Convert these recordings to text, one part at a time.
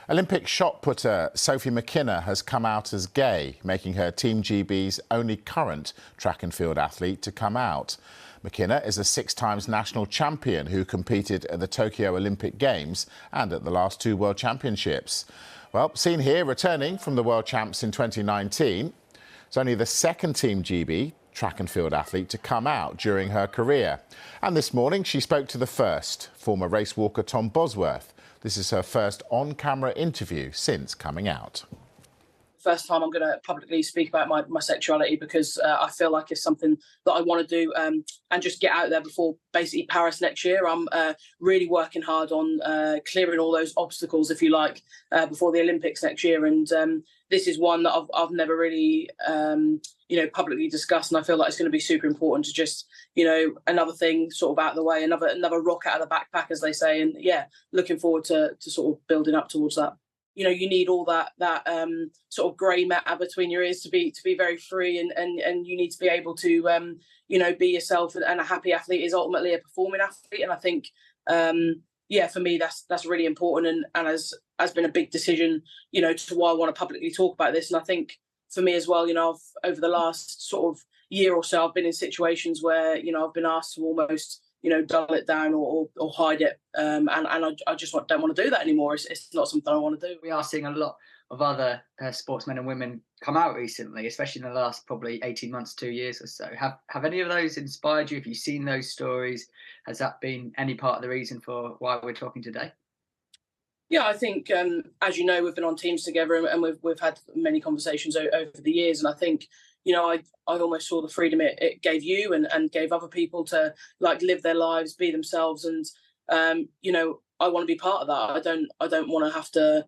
Olympic shot putter Sophie McKinna has come out as gay, making her Team GB's only current track and field athlete to come out. McKinna is a 6-time national champion who competed at the Tokyo Olympic Games and at the last 2 World Championships. Well, seen here returning from the World Champs in 2019, it's only the 2nd Team GB track and field athlete to come out during her career. And this morning she spoke to the first, former race walker Tom Bosworth. This is her first on-camera interview since coming out. First time I'm going to publicly speak about my sexuality, because I feel like it's something that I want to do and just get out there before basically Paris next year. I'm really working hard on clearing all those obstacles, if you like, before the Olympics next year. And this is one that I've never really, publicly discussed. And I feel like it's going to be super important to just, another thing sort of out of the way, another rock out of the backpack, as they say. And yeah, looking forward to sort of building up towards that. You need all that sort of grey matter between your ears to be very free, and you need to be able to be yourself. And a happy athlete is ultimately a performing athlete. And I think for me that's really important, and has been a big decision to why I want to publicly talk about this. And I think for me as well, I've over the last sort of year or so, I've been in situations where I've been asked to almost dull it down or hide it. And I just don't want to do that anymore. It's not something I want to do. We are seeing a lot of other sportsmen and women come out recently, especially in the last probably 18 months, 2 years or so. Have any of those inspired you? Have you seen those stories? Has that been any part of the reason for why we're talking today? Yeah, I think, as you know, we've been on teams together, and we've had many conversations over the years. And I think, I almost saw the freedom it gave you and gave other people to live their lives, be themselves. And, I want to be part of that. I don't want to have to,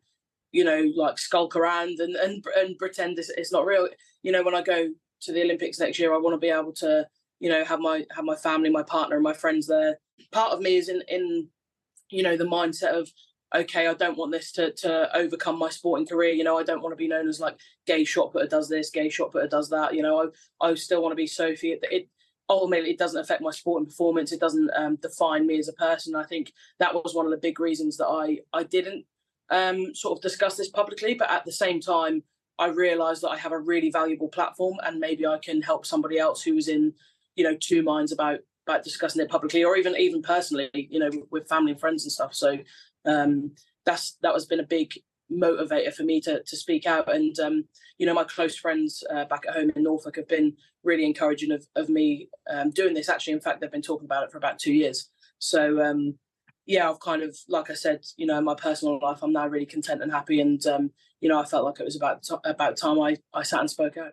skulk around and pretend it's not real. When I go to the Olympics next year, I want to be able to, have my family, my partner and my friends there. Part of me is in the mindset of, okay, I don't want this to overcome my sporting career. I don't want to be known as gay shot putter does this, gay shot putter does that. I still want to be Sophie. Ultimately, it doesn't affect my sporting performance. It doesn't define me as a person. I think that was one of the big reasons that I didn't sort of discuss this publicly. But at the same time, I realised that I have a really valuable platform, and maybe I can help somebody else who is in, two minds about discussing it publicly, or even personally, with family and friends and stuff. So that has been a big motivator for me to speak out. And my close friends back at home in Norfolk have been really encouraging of me doing this. Actually, in fact, they've been talking about it for about 2 years. So I've kind of, like I said, in my personal life, I'm now really content and happy. And I felt like it was about time I sat and spoke out.